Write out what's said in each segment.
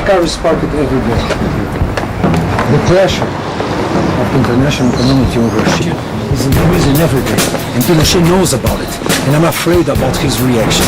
carry spark it every day. The pressure of the international community over Russia is increasing every day, and Pinochet knows about it, and I'm afraid about his reaction.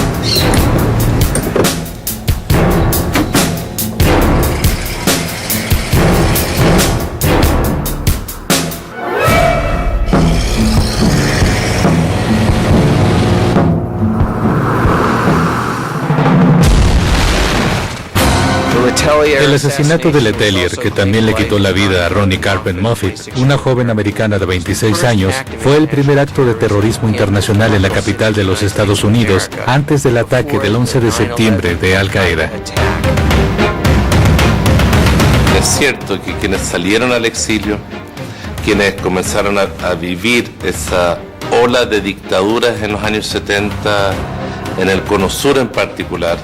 El asesinato de Letelier, que también le quitó la vida a Ronnie Carpen Moffitt, una joven americana de 26 años, fue el primer acto de terrorismo internacional en la capital de los Estados Unidos antes del ataque del 11 de septiembre de Al Qaeda. Es cierto que quienes salieron al exilio, quienes comenzaron a vivir esa ola de dictaduras en los años 70, en el Cono Sur en particular,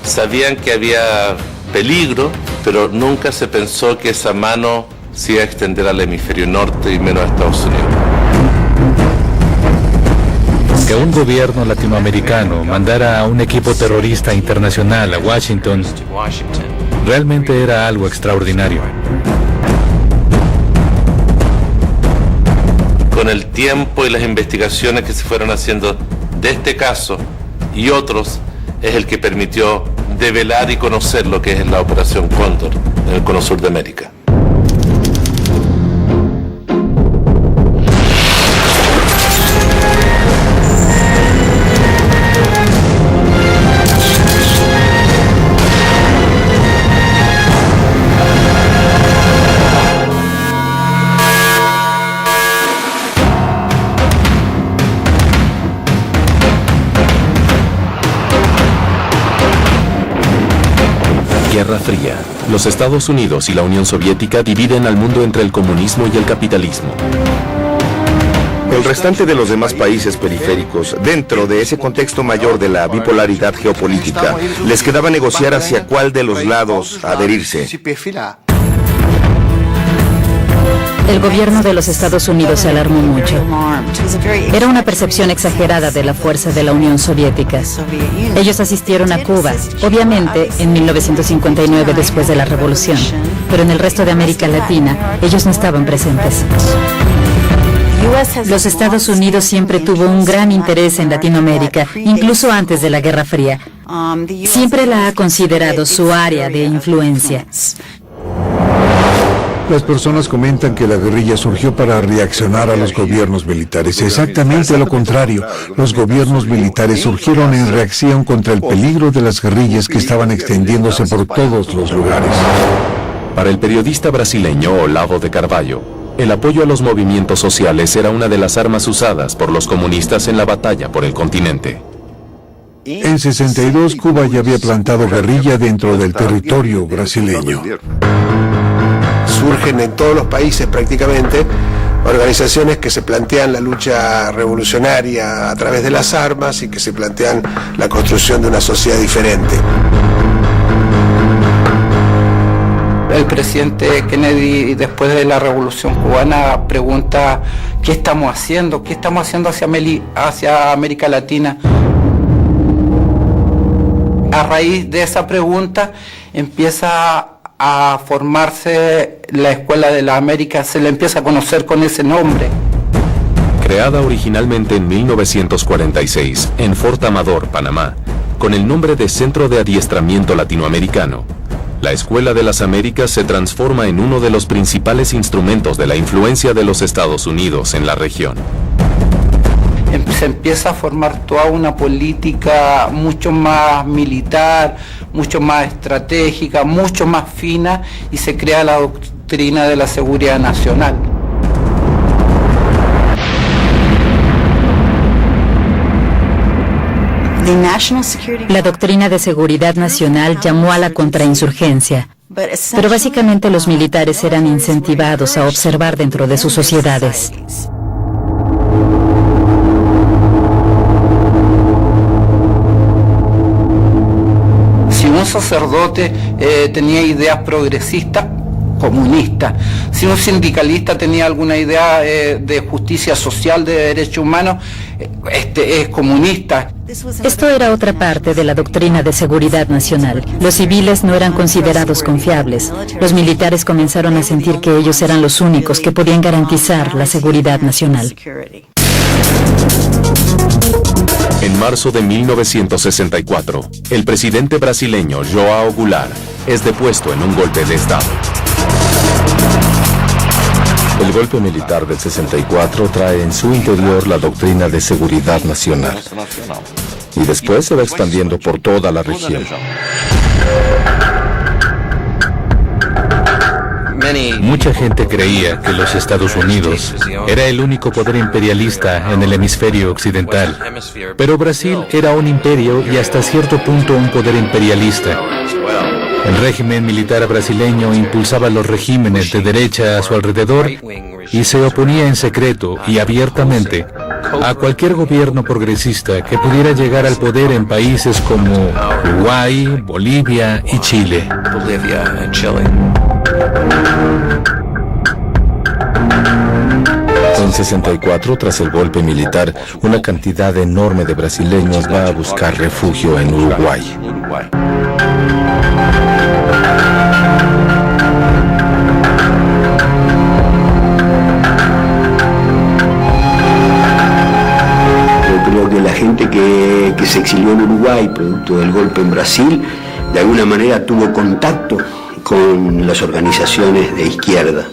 sabían que había peligro, pero nunca se pensó que esa mano se iba a extender al hemisferio norte y menos a Estados Unidos. Que un gobierno latinoamericano mandara a un equipo terrorista internacional a Washington realmente era algo extraordinario. Con el tiempo y las investigaciones que se fueron haciendo de este caso y otros, es el que permitió develar y conocer lo que es la Operación Cóndor en el Cono Sur de América. Guerra Fría. Los Estados Unidos y la Unión Soviética dividen al mundo entre el comunismo y el capitalismo. El restante de los demás países periféricos, dentro de ese contexto mayor de la bipolaridad geopolítica, les quedaba negociar hacia cuál de los lados adherirse. El gobierno de los Estados Unidos se alarmó mucho. Era una percepción exagerada de la fuerza de la Unión Soviética. Ellos asistieron a Cuba, obviamente en 1959 después de la revolución, pero en el resto de América Latina ellos no estaban presentes. Los Estados Unidos siempre tuvo un gran interés en Latinoamérica, incluso antes de la Guerra Fría. Siempre la ha considerado su área de influencia. Las personas comentan que la guerrilla surgió para reaccionar a los gobiernos militares. Exactamente lo contrario. Los gobiernos militares surgieron en reacción contra el peligro de las guerrillas que estaban extendiéndose por todos los lugares. Para el periodista brasileño Olavo de Carvalho, el apoyo a los movimientos sociales era una de las armas usadas por los comunistas en la batalla por el continente. En 62, Cuba ya había plantado guerrilla dentro del territorio brasileño. Surgen en todos los países prácticamente organizaciones que se plantean la lucha revolucionaria a través de las armas y que se plantean la construcción de una sociedad diferente. El presidente Kennedy, después de la Revolución Cubana, pregunta ¿qué estamos haciendo? ¿Qué estamos haciendo hacia América Latina? A raíz de esa pregunta empieza a formarse la Escuela de la América, se le empieza a conocer con ese nombre. Creada originalmente en 1946 en Fort Amador, Panamá, con el nombre de Centro de Adiestramiento Latinoamericano, la Escuela de las Américas se transforma en uno de los principales instrumentos de la influencia de los Estados Unidos en la región. Se empieza a formar toda una política mucho más militar, mucho más estratégica, mucho más fina, y se crea la doctrina de la seguridad nacional. La doctrina de seguridad nacional llamó a la contrainsurgencia, pero básicamente los militares eran incentivados a observar dentro de sus sociedades. Si un sacerdote tenía ideas progresistas, comunistas, si un sindicalista tenía alguna idea de justicia social, de derechos humanos, es comunista. Esto era otra parte de la doctrina de seguridad nacional. Los civiles no eran considerados confiables. Los militares comenzaron a sentir que ellos eran los únicos que podían garantizar la seguridad nacional. En marzo de 1964, el presidente brasileño João Goulart es depuesto en un golpe de Estado. El golpe militar del 64 trae en su interior la doctrina de seguridad nacional y después se va expandiendo por toda la región. Mucha gente creía que los Estados Unidos era el único poder imperialista en el hemisferio occidental, pero Brasil era un imperio y hasta cierto punto un poder imperialista. El régimen militar brasileño impulsaba los regímenes de derecha a su alrededor y se oponía en secreto y abiertamente a cualquier gobierno progresista que pudiera llegar al poder en países como Uruguay, Bolivia y Chile. En 64, tras el golpe militar, una cantidad enorme de brasileños va a buscar refugio en Uruguay. Yo creo que la gente que se exilió en Uruguay, producto del golpe en Brasil, de alguna manera tuvo contacto con las organizaciones de izquierda.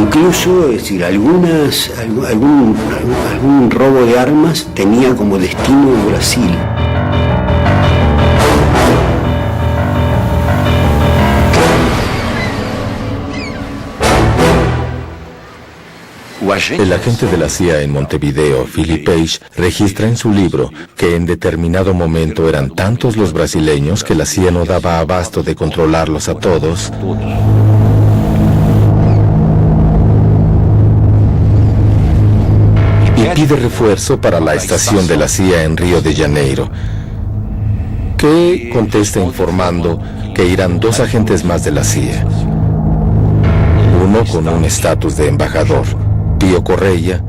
Incluso, es decir, algún robo de armas tenía como destino Brasil. El agente de la CIA en Montevideo, Philip Page, registra en su libro que en determinado momento eran tantos los brasileños que la CIA no daba abasto de controlarlos a todos. Y pide refuerzo para la estación de la CIA en Río de Janeiro, que contesta informando que irán 2 agentes más de la CIA. Uno con un estatus de embajador, Pío Correia,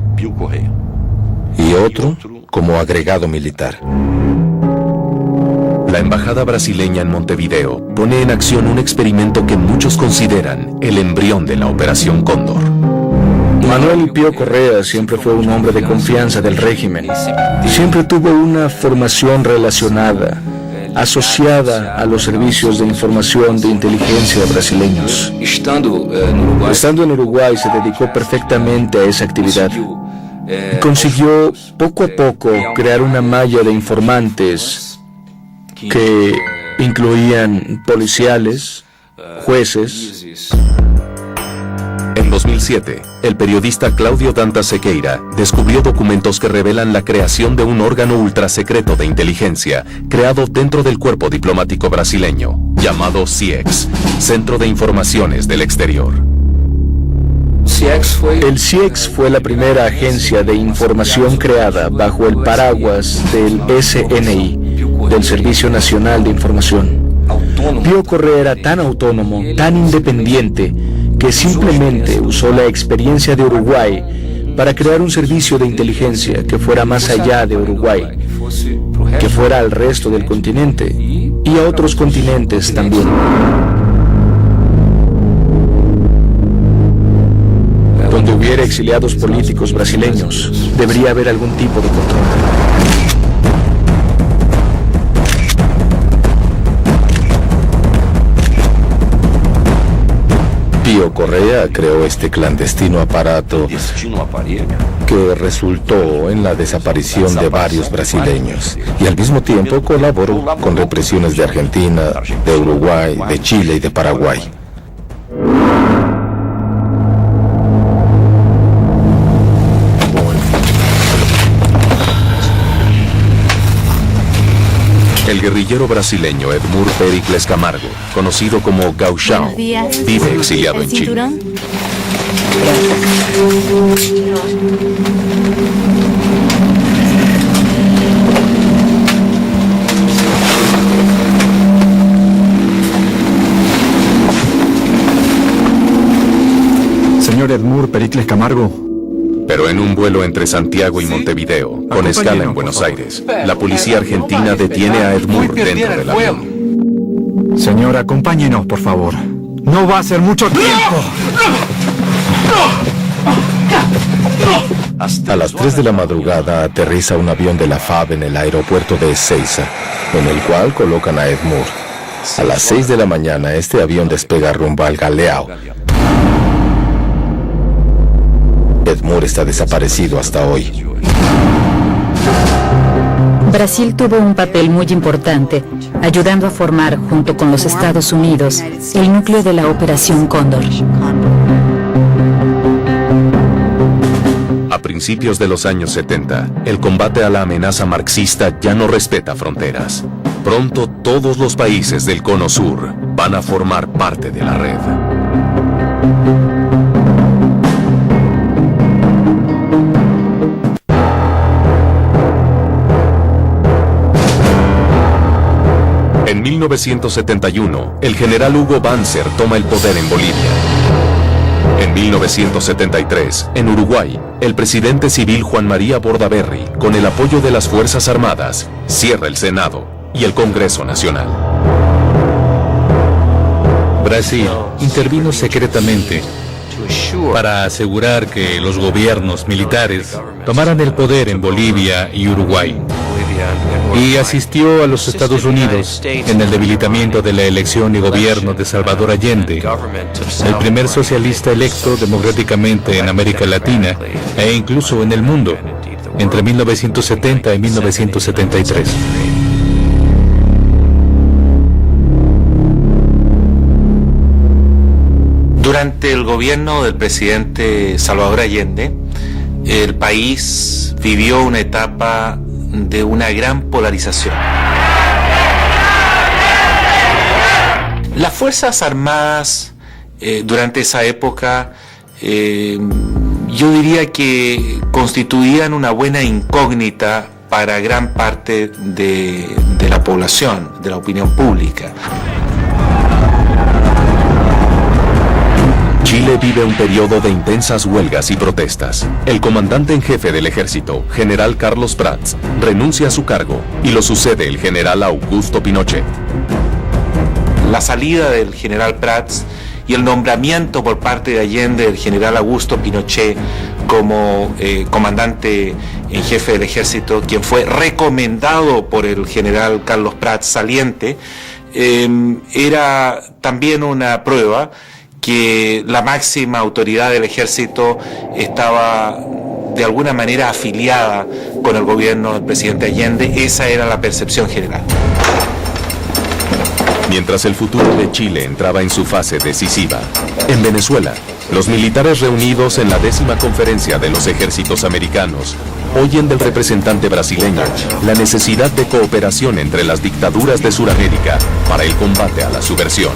y otro como agregado militar. La embajada brasileña en Montevideo pone en acción un experimento que muchos consideran el embrión de la Operación Cóndor. Manuel Pío Correa siempre fue un hombre de confianza del régimen. Siempre tuvo una formación relacionada, asociada a los servicios de información de inteligencia brasileños. Estando en Uruguay se dedicó perfectamente a esa actividad y consiguió poco a poco crear una malla de informantes que incluían policiales, jueces. En 2007, el periodista Claudio Dantas Sequeira descubrió documentos que revelan la creación de un órgano ultrasecreto de inteligencia creado dentro del cuerpo diplomático brasileño, llamado CIEX, Centro de Informaciones del Exterior. El CIEX fue la primera agencia de información creada bajo el paraguas del SNI, del Servicio Nacional de Información. Pío Correa era tan autónomo, tan independiente, que simplemente usó la experiencia de Uruguay para crear un servicio de inteligencia que fuera más allá de Uruguay, que fuera al resto del continente y a otros continentes también. Donde hubiera exiliados políticos brasileños, debería haber algún tipo de control. Pío Correa creó este clandestino aparato que resultó en la desaparición de varios brasileños y al mismo tiempo colaboró con represiones de Argentina, de Uruguay, de Chile y de Paraguay. El guerrillero brasileño Edmur Pericles Camargo, conocido como Gauchão, vive exiliado en Chile. señor Edmur Pericles Camargo. Pero en un vuelo entre Santiago y Montevideo, con escala en Buenos Aires, la policía argentina detiene a Edmur dentro del avión. Señor, acompáñenos, por favor. No va a ser mucho tiempo. A las 3 de la madrugada aterriza un avión de la FAB en el aeropuerto de Ezeiza, en el cual colocan a Edmur. A las 6 de la mañana este avión despega rumbo al Galeão. Edmur está desaparecido hasta hoy. Brasil tuvo un papel muy importante, ayudando a formar, junto con los Estados Unidos, el núcleo de la Operación Cóndor. A principios de los años 70, el combate a la amenaza marxista ya no respeta fronteras. Pronto todos los países del Cono Sur van a formar parte de la red. En 1971, el general Hugo Banzer toma el poder en Bolivia. En 1973, en Uruguay, el presidente civil Juan María Bordaberry, con el apoyo de las Fuerzas Armadas, cierra el Senado y el Congreso Nacional. Brasil intervino secretamente para asegurar que los gobiernos militares tomaran el poder en Bolivia y Uruguay, y asistió a los Estados Unidos en el debilitamiento de la elección y gobierno de Salvador Allende, el primer socialista electo democráticamente en América Latina e incluso en el mundo, entre 1970 y 1973. Durante el gobierno del presidente Salvador Allende, el país vivió una etapa de una gran polarización. Las Fuerzas Armadas durante esa época yo diría que constituían una buena incógnita para gran parte de la población, de la opinión pública. Chile vive un periodo de intensas huelgas y protestas. El comandante en jefe del ejército, general Carlos Prats, renuncia a su cargo y lo sucede el general Augusto Pinochet. La salida del general Prats y el nombramiento por parte de Allende del general Augusto Pinochet como comandante en jefe del ejército, quien fue recomendado por el general Carlos Prats saliente, era también una prueba que la máxima autoridad del ejército estaba de alguna manera afiliada con el gobierno del presidente Allende. Esa era la percepción general. Mientras el futuro de Chile entraba en su fase decisiva, en Venezuela, los militares reunidos en la 10ª conferencia de los ejércitos americanos oyen del representante brasileño la necesidad de cooperación entre las dictaduras de Sudamérica para el combate a la subversión.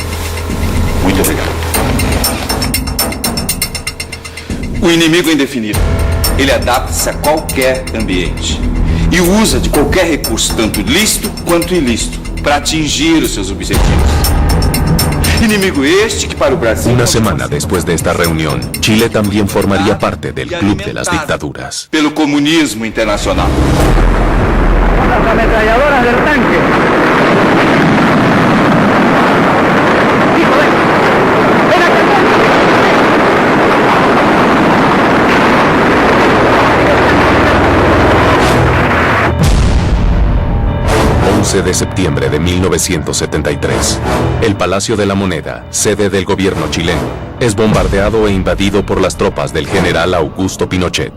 Muito obrigado. O inimigo é indefinido. Ele adapta-se a qualquer ambiente e usa de qualquer recurso, tanto lícito quanto ilícito, para atingir os seus objetivos. Inimigo este que para o Brasil... Una semana después de esta reunión, Chile también formaría parte del Club de las Dictaduras. Pelo comunismo internacional. Las ametralladoras del tanque. 11 de septiembre de 1973, el Palacio de la Moneda, sede del gobierno chileno, es bombardeado e invadido por las tropas del general Augusto Pinochet.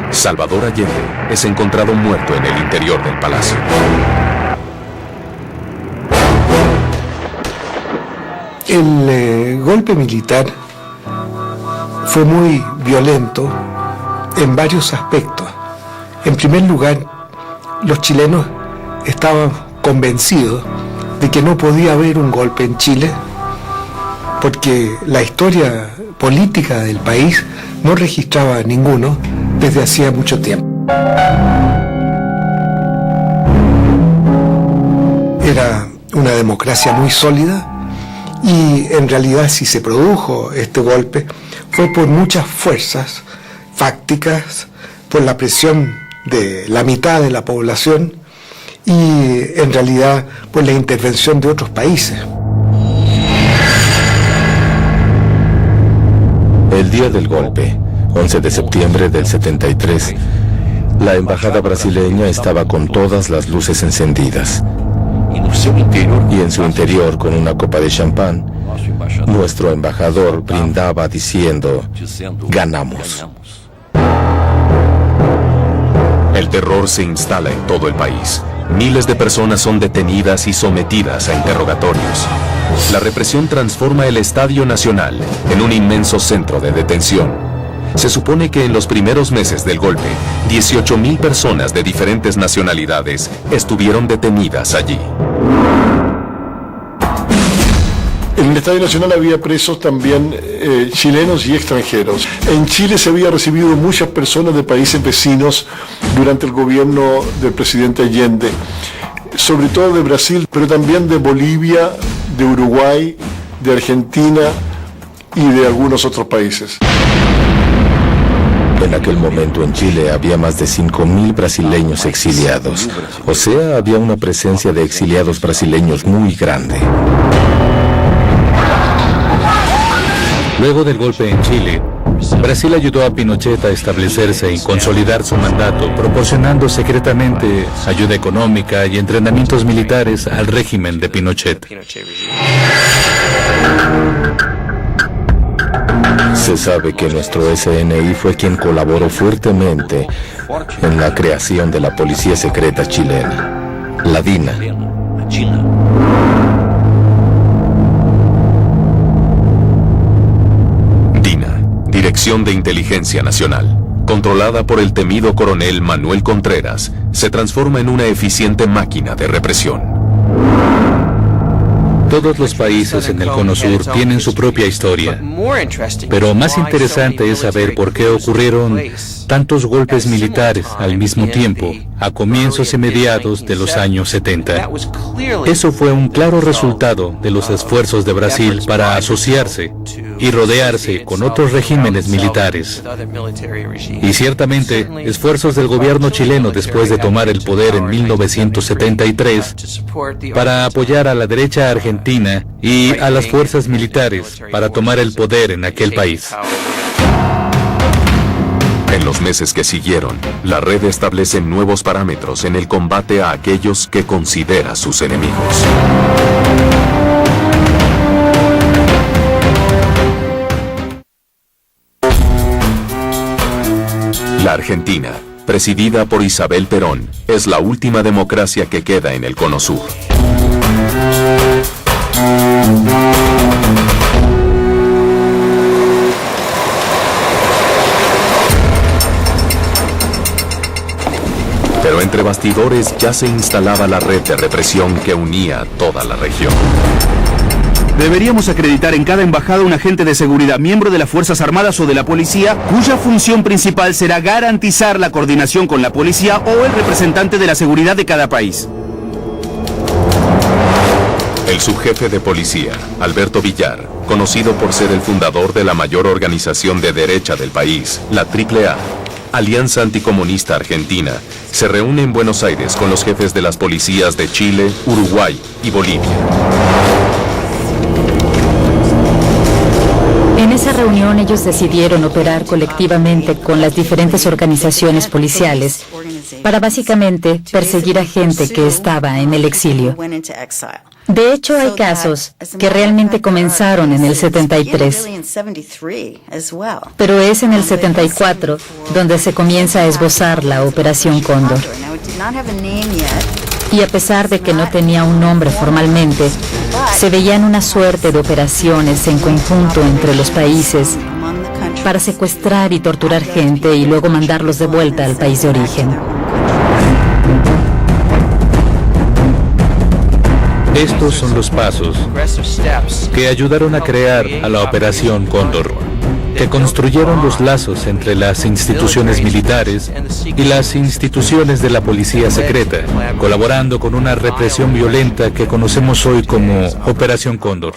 Salvador Allende es encontrado muerto en el interior del palacio. El golpe militar fue muy violento en varios aspectos. En primer lugar, los chilenos estaban convencidos de que no podía haber un golpe en Chile porque la historia política del país no registraba ninguno desde hacía mucho tiempo. Era una democracia muy sólida y en realidad si se produjo este golpe fue por muchas fuerzas fácticas, por la presión de la mitad de la población y en realidad por la intervención de otros países. El día del golpe, 11 de septiembre del 73, la embajada brasileña estaba con todas las luces encendidas. Y en su interior, con una copa de champán, nuestro embajador brindaba diciendo: ganamos. El terror se instala en todo el país. Miles de personas son detenidas y sometidas a interrogatorios. La represión transforma el Estadio Nacional en un inmenso centro de detención. Se supone que en los primeros meses del golpe, 18,000 personas de diferentes nacionalidades estuvieron detenidas allí. En el Estadio Nacional había presos también chilenos y extranjeros. En Chile se había recibido muchas personas de países vecinos durante el gobierno del presidente Allende, sobre todo de Brasil, pero también de Bolivia, de Uruguay, de Argentina y de algunos otros países. En aquel momento en Chile había más de 5,000 brasileños exiliados. O sea, había una presencia de exiliados brasileños muy grande. Luego del golpe en Chile, Brasil ayudó a Pinochet a establecerse y consolidar su mandato, proporcionando secretamente ayuda económica y entrenamientos militares al régimen de Pinochet. Se sabe que nuestro SNI fue quien colaboró fuertemente en la creación de la policía secreta chilena, la DINA. DINA, Dirección de Inteligencia Nacional, controlada por el temido coronel Manuel Contreras, se transforma en una eficiente máquina de represión. Todos los países en el Cono Sur tienen su propia historia, pero más interesante es saber por qué ocurrieron tantos golpes militares al mismo tiempo, a comienzos y mediados de los años 70. Eso fue un claro resultado de los esfuerzos de Brasil para asociarse y rodearse con otros regímenes militares. Y ciertamente, esfuerzos del gobierno chileno después de tomar el poder en 1973 para apoyar a la derecha argentina y a las fuerzas militares para tomar el poder en aquel país. En los meses que siguieron, la red establece nuevos parámetros en el combate a aquellos que considera sus enemigos. La Argentina, presidida por Isabel Perón, es la última democracia que queda en el Cono Sur. Pero entre bastidores ya se instalaba la red de represión que unía a toda la región. Deberíamos acreditar en cada embajada un agente de seguridad, miembro de las Fuerzas Armadas o de la policía, cuya función principal será garantizar la coordinación con la policía o el representante de la seguridad de cada país. El subjefe de policía, Alberto Villar, conocido por ser el fundador de la mayor organización de derecha del país, la AAA, Alianza Anticomunista Argentina, se reúne en Buenos Aires con los jefes de las policías de Chile, Uruguay y Bolivia. En esa reunión ellos decidieron operar colectivamente con las diferentes organizaciones policiales para básicamente perseguir a gente que estaba en el exilio. De hecho, hay casos que realmente comenzaron en el 73, pero es en el 74 donde se comienza a esbozar la Operación Cóndor. Y a pesar de que no tenía un nombre formalmente, se veían una suerte de operaciones en conjunto entre los países para secuestrar y torturar gente y luego mandarlos de vuelta al país de origen. Estos son los pasos que ayudaron a crear a la Operación Cóndor, que construyeron los lazos entre las instituciones militares y las instituciones de la policía secreta, colaborando con una represión violenta que conocemos hoy como Operación Cóndor.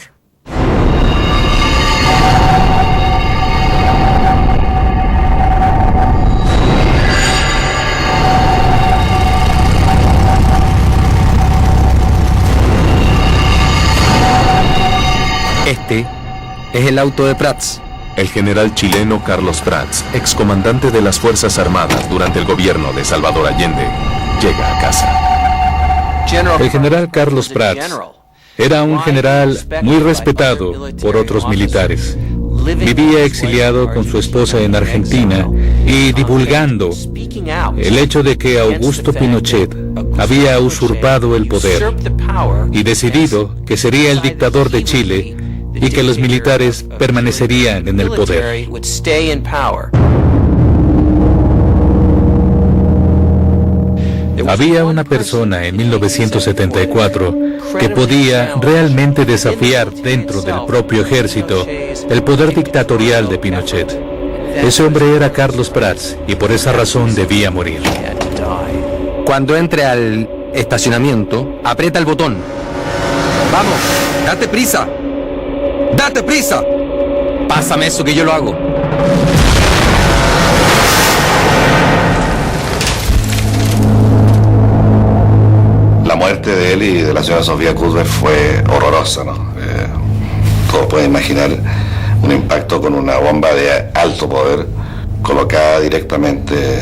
Este es el auto de Prats. El general chileno Carlos Prats, excomandante de las Fuerzas Armadas durante el gobierno de Salvador Allende, llega a casa. El general Carlos Prats era un general muy respetado por otros militares. Vivía exiliado con su esposa en Argentina y divulgando el hecho de que Augusto Pinochet había usurpado el poder y decidido que sería el dictador de Chile y que los militares permanecerían en el poder. Había una persona en 1974 que podía realmente desafiar dentro del propio ejército el poder dictatorial de Pinochet. Ese hombre era Carlos Prats y por esa razón debía morir. Cuando entre al estacionamiento, aprieta el botón. ¡Vamos! ¡Date prisa! ¡Date prisa! Pásame eso que yo lo hago. La muerte de él y de la señora Sofía Cuthbert fue horrorosa, ¿no? Todos pueden imaginar un impacto con una bomba de alto poder colocada directamente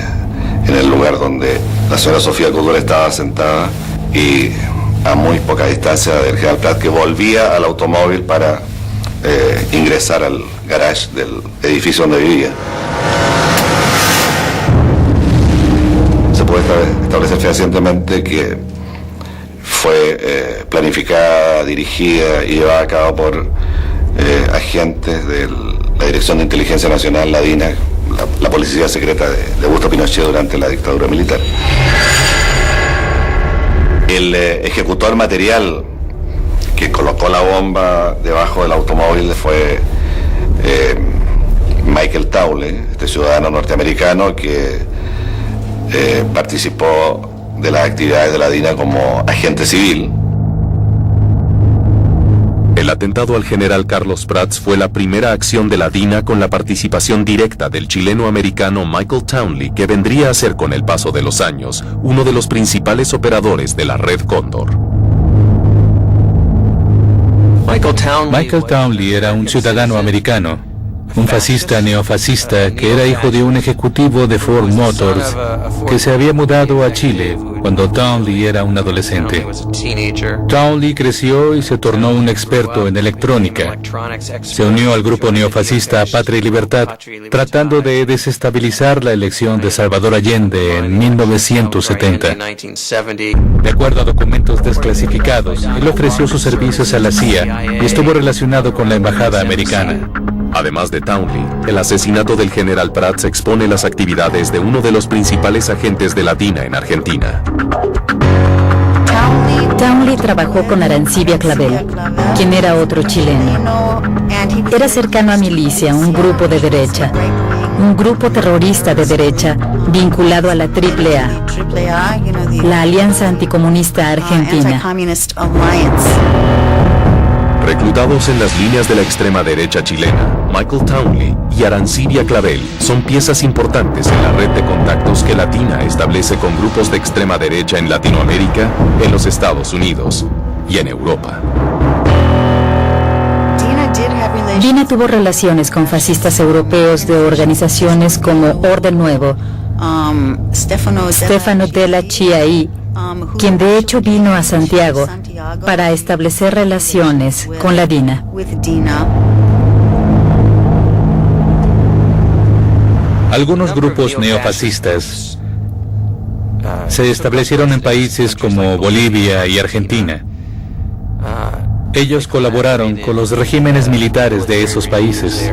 en el lugar donde la señora Sofía Cuthbert estaba sentada y a muy poca distancia del general Prats, que volvía al automóvil para ingresar al garage del edificio donde vivía. Se puede establecer fehacientemente que fue planificada, dirigida y llevada a cabo por agentes de la Dirección de Inteligencia Nacional, la DINA, la policía secreta de Augusto Pinochet durante la dictadura militar. El ejecutor material que colocó la bomba debajo del automóvil fue Michael Towley, este ciudadano norteamericano que participó de las actividades de la DINA como agente civil. El atentado al general Carlos Prats fue la primera acción de la DINA con la participación directa del chileno-americano Michael Townley, que vendría a ser con el paso de los años uno de los principales operadores de la Red Cóndor. Michael Townley era un ciudadano americano, un fascista neofascista que era hijo de un ejecutivo de Ford Motors que se había mudado a Chile cuando Townley era un adolescente. Townley creció y se tornó un experto en electrónica. Se unió al grupo neofascista Patria y Libertad, tratando de desestabilizar la elección de Salvador Allende en 1970. De acuerdo a documentos desclasificados, él ofreció sus servicios a la CIA y estuvo relacionado con la embajada americana. Además de Townley, el asesinato del general Prats expone las actividades de uno de los principales agentes de la DINA en Argentina. Townley trabajó con Arancibia Clavel, quien era otro chileno. Era cercano a Milicia, un grupo de derecha, un grupo terrorista de derecha vinculado a la AAA, la Alianza Anticomunista Argentina. Reclutados en las líneas de la extrema derecha chilena, Michael Townley y Arancibia Clavel son piezas importantes en la red de contactos que la DINA establece con grupos de extrema derecha en Latinoamérica, en los Estados Unidos y en Europa. DINA tuvo relaciones con fascistas europeos de organizaciones como Orden Nuevo, Stefano Della Chiai, quien de hecho vino a Santiago para establecer relaciones con la DINA. Algunos grupos neofascistas se establecieron en países como Bolivia y Argentina. Ellos colaboraron con los regímenes militares de esos países.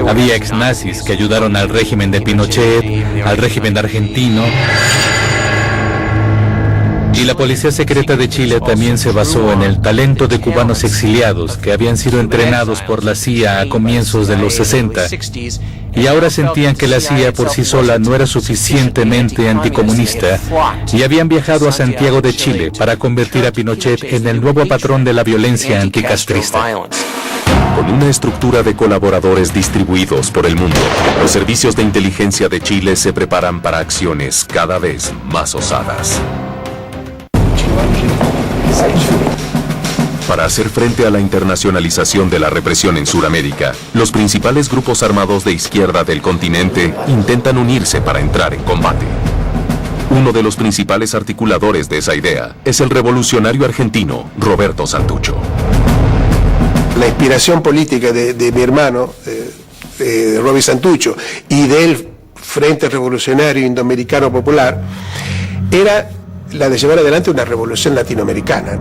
Había ex-nazis que ayudaron al régimen de Pinochet, al régimen argentino. Y la Policía Secreta de Chile también se basó en el talento de cubanos exiliados que habían sido entrenados por la CIA a comienzos de los 60 y ahora sentían que la CIA por sí sola no era suficientemente anticomunista y habían viajado a Santiago de Chile para convertir a Pinochet en el nuevo patrón de la violencia anticastrista. Con una estructura de colaboradores distribuidos por el mundo, los servicios de inteligencia de Chile se preparan para acciones cada vez más osadas. Para hacer frente a la internacionalización de la represión en Sudamérica, los principales grupos armados de izquierda del continente intentan unirse para entrar en combate. Uno de los principales articuladores de esa idea es el revolucionario argentino Roberto Santucho. La inspiración política de mi hermano, Roby Santucho, y del Frente Revolucionario Indoamericano Popular, era la de llevar adelante una revolución latinoamericana.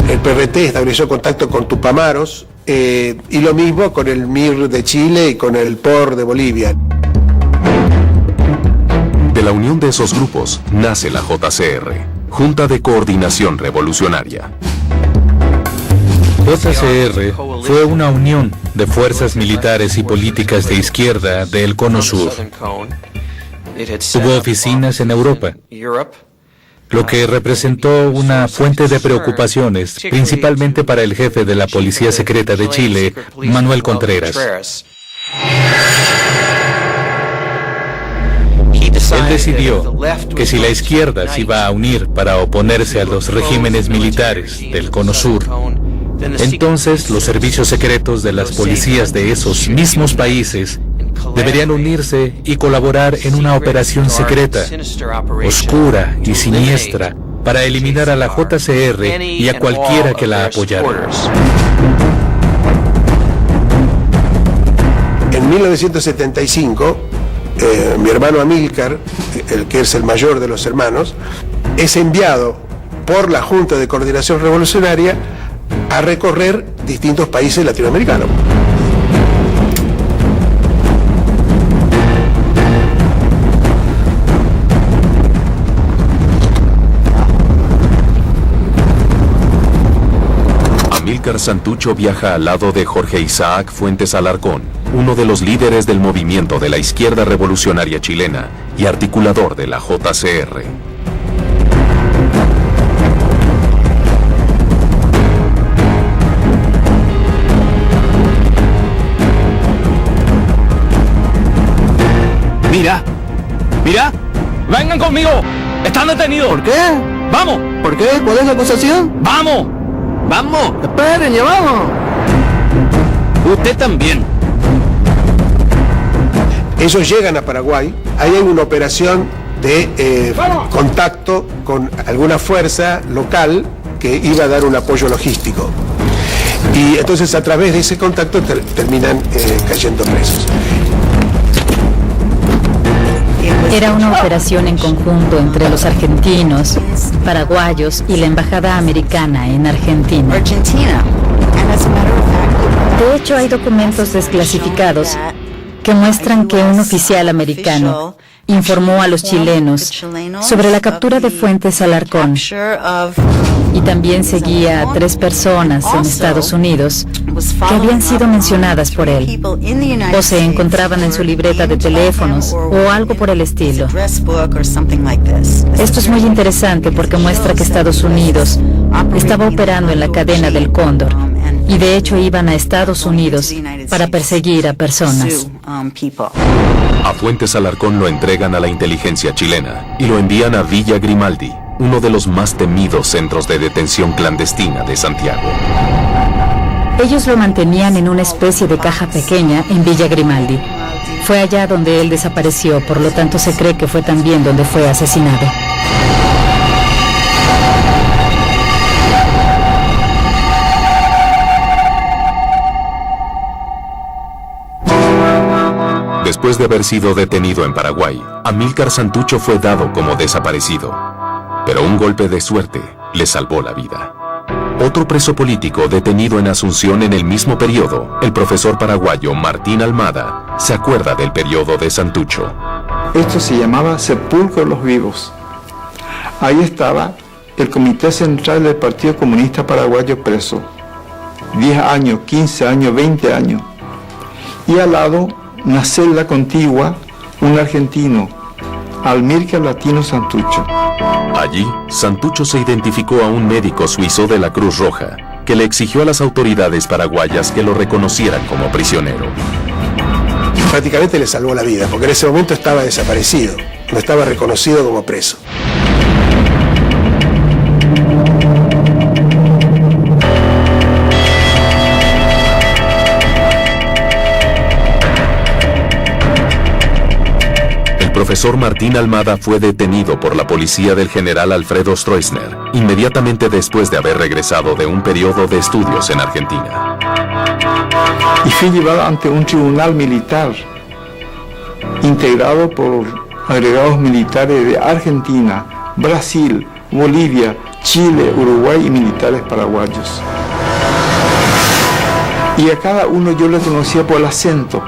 El PRT estableció contacto con Tupamaros y lo mismo con el MIR de Chile y con el POR de Bolivia. De la unión de esos grupos nace la JCR, Junta de Coordinación Revolucionaria. JCR fue una unión de fuerzas militares y políticas de izquierda del Cono Sur. Tuvo oficinas en Europa, lo que representó una fuente de preocupaciones, principalmente para el jefe de la Policía Secreta de Chile, Manuel Contreras. Él decidió que si la izquierda se iba a unir para oponerse a los regímenes militares del Cono Sur, entonces los servicios secretos de las policías de esos mismos países deberían unirse y colaborar en una operación secreta, oscura y siniestra, para eliminar a la JCR y a cualquiera que la apoyara. En 1975, mi hermano Amílcar, el que es el mayor de los hermanos, es enviado por la Junta de Coordinación Revolucionaria a recorrer distintos países latinoamericanos. Amílcar Santucho viaja al lado de Jorge Isaac Fuentes Alarcón, uno de los líderes del movimiento de la izquierda revolucionaria chilena y articulador de la JCR. ¡Mira! ¡Vengan conmigo! ¡Están detenidos! ¿Por qué? ¡Vamos! ¿Por qué? ¿Cuál es la acusación? ¡Vamos! ¡Vamos! ¡Esperen, ya vamos! Usted también. Ellos llegan a Paraguay, ahí hay una operación de contacto con alguna fuerza local que iba a dar un apoyo logístico. Y entonces a través de ese contacto terminan cayendo presos. Era una operación en conjunto entre los argentinos, paraguayos y la embajada americana en Argentina. De hecho, hay documentos desclasificados que muestran que un oficial americano informó a los chilenos sobre la captura de Fuentes Alarcón y también seguía a 3 personas en Estados Unidos que habían sido mencionadas por él o se encontraban en su libreta de teléfonos o algo por el estilo. Esto es muy interesante porque muestra que Estados Unidos estaba operando en la cadena del Cóndor y de hecho iban a Estados Unidos para perseguir a personas. A Fuentes Alarcón lo entregan a la inteligencia chilena y lo envían a Villa Grimaldi, uno de los más temidos centros de detención clandestina de Santiago. Ellos lo mantenían en una especie de caja pequeña en Villa Grimaldi. Fue allá donde él desapareció, por lo tanto se cree que fue también donde fue asesinado. Después de haber sido detenido en Paraguay, Amílcar Santucho fue dado como desaparecido. Pero un golpe de suerte le salvó la vida. Otro preso político detenido en Asunción en el mismo periodo, el profesor paraguayo Martín Almada, se acuerda del periodo de Santucho. Esto se llamaba Sepulcro de los Vivos. Ahí estaba el Comité Central del Partido Comunista Paraguayo preso. 10 años, 15 años, 20 años. Y al lado, una celda contigua, un argentino, Amílcar Latino Santucho. Allí, Santucho se identificó a un médico suizo de la Cruz Roja, que le exigió a las autoridades paraguayas que lo reconocieran como prisionero. Prácticamente le salvó la vida, porque en ese momento estaba desaparecido, no estaba reconocido como preso. El profesor Martín Almada fue detenido por la policía del general Alfredo Stroessner, inmediatamente después de haber regresado de un periodo de estudios en Argentina. Y fui llevado ante un tribunal militar integrado por agregados militares de Argentina, Brasil, Bolivia, Chile, Uruguay y militares paraguayos. Y a cada uno yo le conocía por el acento.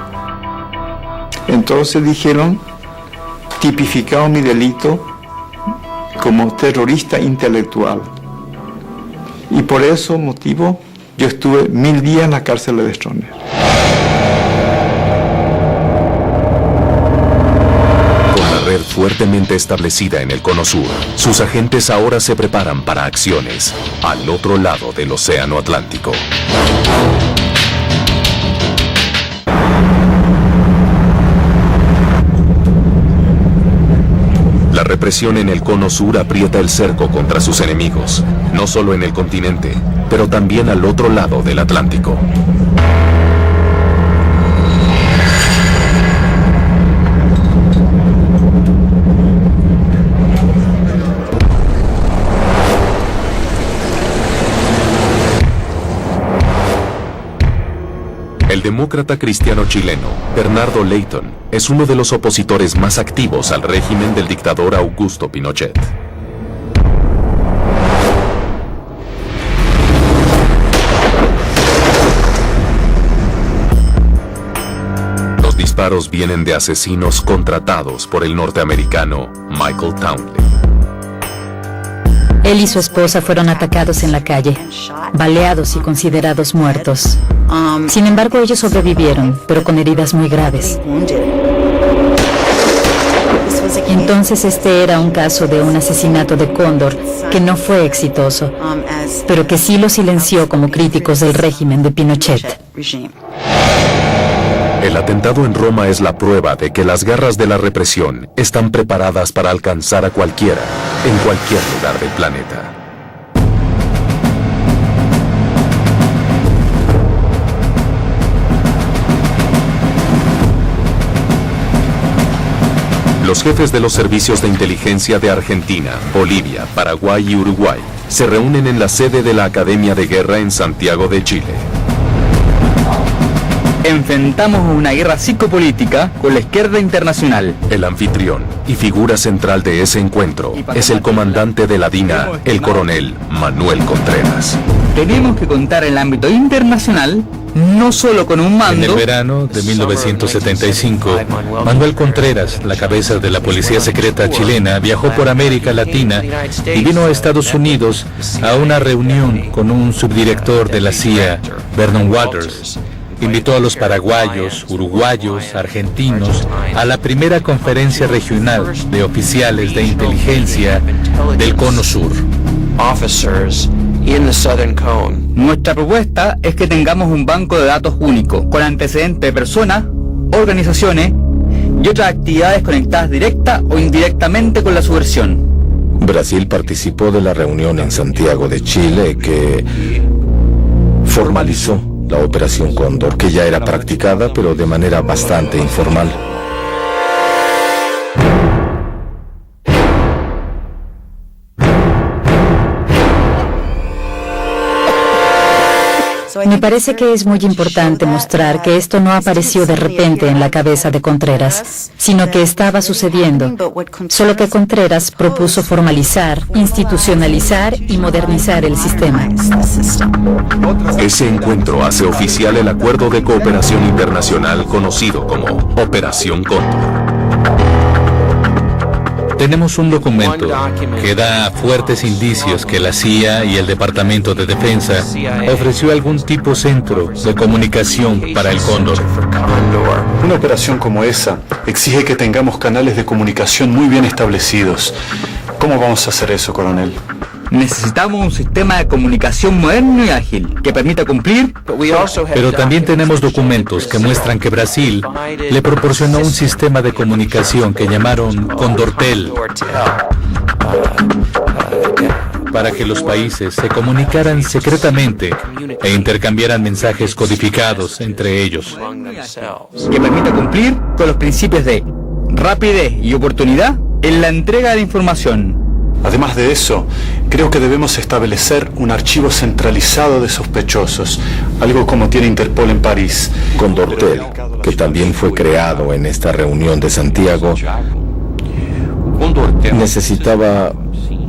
Entonces dijeron, tipificaron mi delito como terrorista intelectual. Y por ese motivo yo estuve 1000 días en la cárcel de Stroessner. Con la red fuertemente establecida en el Cono Sur, sus agentes ahora se preparan para acciones al otro lado del Océano Atlántico. La represión en el Cono Sur aprieta el cerco contra sus enemigos, no solo en el continente, pero también al otro lado del Atlántico. El demócrata cristiano chileno, Bernardo Leyton, es uno de los opositores más activos al régimen del dictador Augusto Pinochet. Los disparos vienen de asesinos contratados por el norteamericano Michael Townley. Él y su esposa fueron atacados en la calle, baleados y considerados muertos. Sin embargo, ellos sobrevivieron, pero con heridas muy graves. Entonces este era un caso de un asesinato de cóndor que no fue exitoso, pero que sí lo silenció como críticos del régimen de Pinochet. El atentado en Roma es la prueba de que las garras de la represión están preparadas para alcanzar a cualquiera, en cualquier lugar del planeta. Los jefes de los servicios de inteligencia de Argentina, Bolivia, Paraguay y Uruguay se reúnen en la sede de la Academia de Guerra en Santiago de Chile. Enfrentamos una guerra psicopolítica con la izquierda internacional. El anfitrión y figura central de ese encuentro es el comandante de la DINA, el coronel Manuel Contreras. Tenemos que contar en el ámbito internacional no solo con un mando. En el verano de 1975, Manuel Contreras, la cabeza de la policía secreta chilena, viajó por América Latina y vino a Estados Unidos a una reunión con un subdirector de la CIA, Vernon Waters. Invitó a los paraguayos, uruguayos, argentinos a la primera conferencia regional de oficiales de inteligencia del Cono Sur. Nuestra propuesta es que tengamos un banco de datos único, con antecedentes de personas, organizaciones y otras actividades conectadas directa o indirectamente con la subversión. Brasil participó de la reunión en Santiago de Chile que formalizó la Operación Cóndor, que ya era practicada, pero de manera bastante informal. Me parece que es muy importante mostrar que esto no apareció de repente en la cabeza de Contreras, sino que estaba sucediendo, solo que Contreras propuso formalizar, institucionalizar y modernizar el sistema. Ese encuentro hace oficial el acuerdo de cooperación internacional conocido como Operación Cóndor. Tenemos un documento que da fuertes indicios que la CIA y el Departamento de Defensa ofreció algún tipo centro de comunicación para el Cóndor. Una operación como esa exige que tengamos canales de comunicación muy bien establecidos. ¿Cómo vamos a hacer eso, coronel? Necesitamos un sistema de comunicación moderno y ágil que permita cumplir. Pero también tenemos documentos que muestran que Brasil le proporcionó un sistema de comunicación que llamaron Condortel para que los países se comunicaran secretamente e intercambiaran mensajes codificados entre ellos. Que permita cumplir con los principios de rapidez y oportunidad en la entrega de información. Además de eso, creo que debemos establecer un archivo centralizado de sospechosos, algo como tiene Interpol en París. Condortel, que también fue creado en esta reunión de Santiago, necesitaba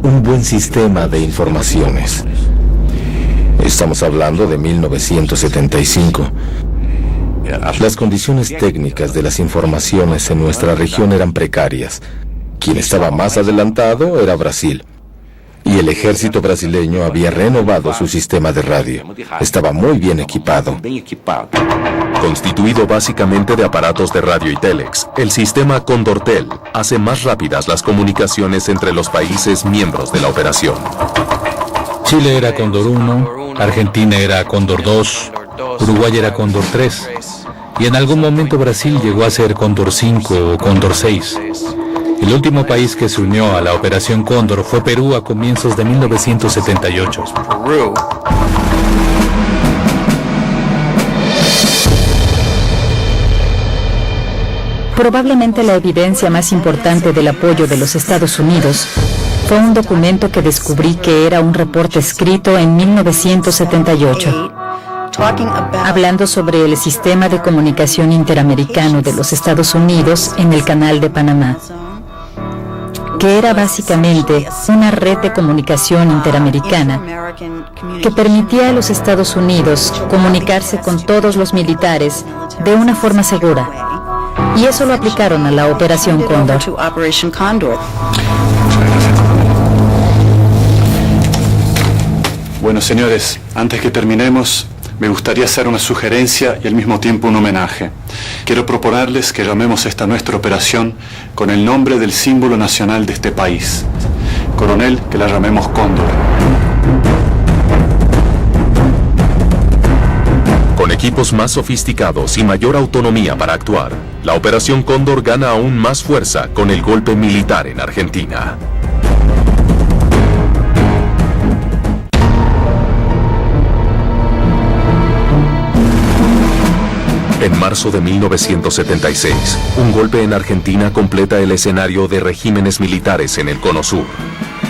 un buen sistema de informaciones. Estamos hablando de 1975. Las condiciones técnicas de las informaciones en nuestra región eran precarias. Quien estaba más adelantado era Brasil. Y el ejército brasileño había renovado su sistema de radio. Estaba muy bien equipado. Constituido básicamente de aparatos de radio y telex, el sistema Condortel hace más rápidas las comunicaciones entre los países miembros de la operación. Chile era Cóndor 1, Argentina era Cóndor 2, Uruguay era Cóndor 3, y en algún momento Brasil llegó a ser Cóndor 5 o Cóndor 6. El último país que se unió a la Operación Cóndor fue Perú a comienzos de 1978. Probablemente la evidencia más importante del apoyo de los Estados Unidos fue un documento que descubrí que era un reporte escrito en 1978, hablando sobre el sistema de comunicación interamericano de los Estados Unidos en el Canal de Panamá, que era básicamente una red de comunicación interamericana que permitía a los Estados Unidos comunicarse con todos los militares de una forma segura. Y eso lo aplicaron a la Operación Cóndor. Bueno, señores, antes que terminemos, me gustaría hacer una sugerencia y al mismo tiempo un homenaje. Quiero proponerles que llamemos esta nuestra operación con el nombre del símbolo nacional de este país. Coronel, que la llamemos Cóndor. Con equipos más sofisticados y mayor autonomía para actuar, la Operación Cóndor gana aún más fuerza con el golpe militar en Argentina. En marzo de 1976, un golpe en Argentina completa el escenario de regímenes militares en el Cono Sur.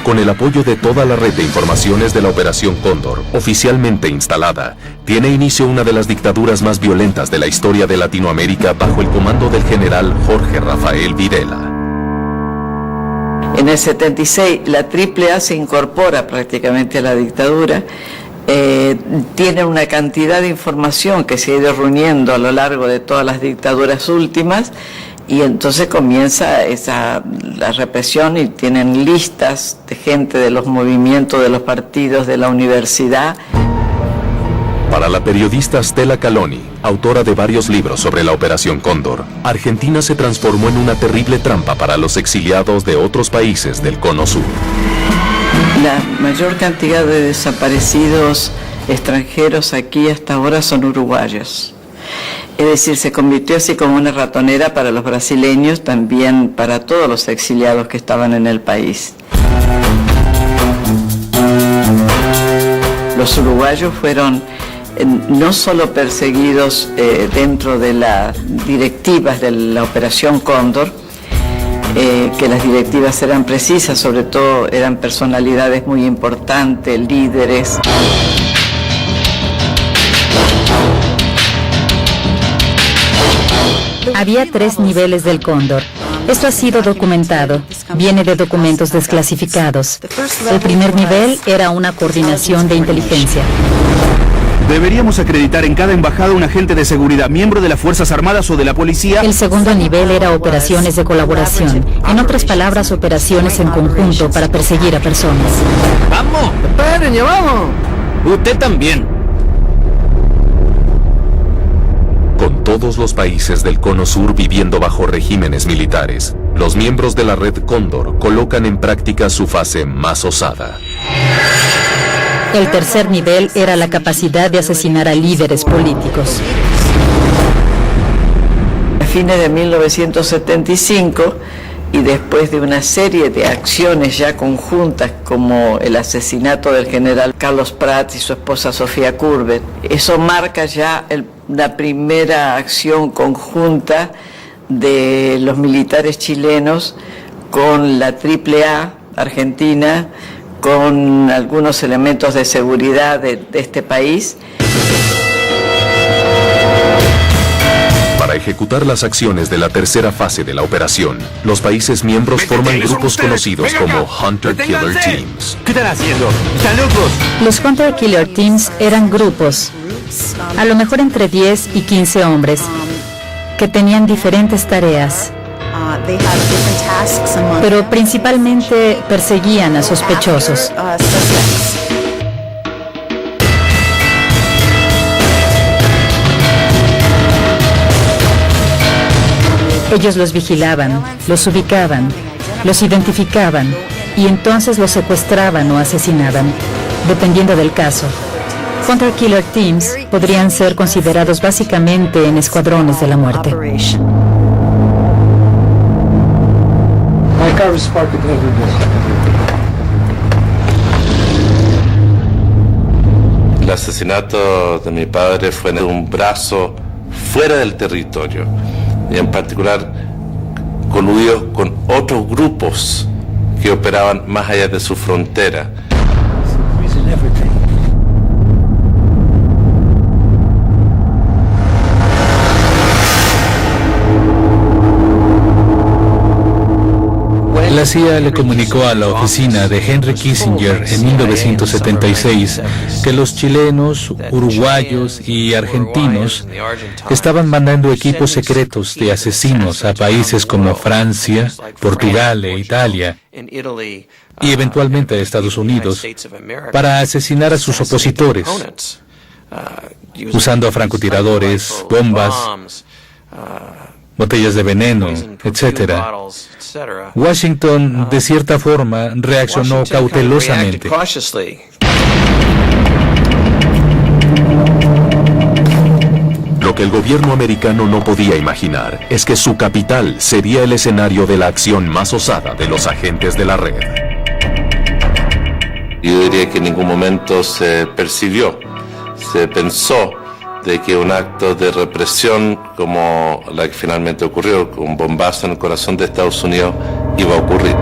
Con el apoyo de toda la red de informaciones de la Operación Cóndor, oficialmente instalada, tiene inicio una de las dictaduras más violentas de la historia de Latinoamérica bajo el comando del general Jorge Rafael Videla. En el 76, la AAA se incorpora prácticamente a la dictadura. Tiene una cantidad de información que se ha ido reuniendo a lo largo de todas las dictaduras últimas, y entonces comienza la represión, y tienen listas de gente de los movimientos, de los partidos, de la universidad. Para la periodista Stella Caloni, autora de varios libros sobre la Operación Cóndor, Argentina se transformó en una terrible trampa para los exiliados de otros países del Cono Sur. La mayor cantidad de desaparecidos extranjeros aquí hasta ahora son uruguayos. Es decir, se convirtió así como una ratonera para los brasileños, también para todos los exiliados que estaban en el país. Los uruguayos fueron no solo perseguidos dentro de las directivas de la Operación Cóndor, que las directivas eran precisas, sobre todo eran personalidades muy importantes, líderes. Había 3 niveles del Cóndor. Esto ha sido documentado. Viene de documentos desclasificados. El primer nivel era una coordinación de inteligencia. Deberíamos acreditar en cada embajada un agente de seguridad, miembro de las Fuerzas Armadas o de la policía. El segundo nivel era operaciones de colaboración. En otras palabras, operaciones en conjunto para perseguir a personas. ¡Vamos! ¡Esperen, ya vamos! Usted también. Con todos los países del Cono Sur viviendo bajo regímenes militares, los miembros de la Red Cóndor colocan en práctica su fase más osada. El tercer nivel era la capacidad de asesinar a líderes políticos. A fines de 1975, y después de una serie de acciones ya conjuntas, como el asesinato del general Carlos Prats y su esposa Sofía Courbet, eso marca ya la primera acción conjunta de los militares chilenos con la AAA argentina, con algunos elementos de seguridad de este país. Para ejecutar las acciones de la tercera fase de la operación, los países miembros forman grupos conocidos como Hunter Killer Teams. ¿Qué están haciendo? ¿Están locos? Los Hunter Killer Teams eran grupos, a lo mejor entre 10 y 15 hombres, que tenían diferentes tareas, pero principalmente perseguían a sospechosos. Ellos los vigilaban, los ubicaban, los identificaban y entonces los secuestraban o asesinaban, dependiendo del caso. Hunter Killer Teams podrían ser considerados básicamente en escuadrones de la muerte. El asesinato de mi padre fue de un brazo fuera del territorio, y en particular coludido con otros grupos que operaban más allá de su frontera. La CIA le comunicó a la oficina de Henry Kissinger en 1976 que los chilenos, uruguayos y argentinos estaban mandando equipos secretos de asesinos a países como Francia, Portugal e Italia, y eventualmente a Estados Unidos, para asesinar a sus opositores, usando francotiradores, bombas, botellas de veneno, etc. Washington, de cierta forma, reaccionó cautelosamente. Lo que el gobierno americano no podía imaginar es que su capital sería el escenario de la acción más osada de los agentes de la red. Yo diría que en ningún momento se percibió, se pensó de que un acto de represión como la que finalmente ocurrió, un bombazo en el corazón de Estados Unidos, iba a ocurrir.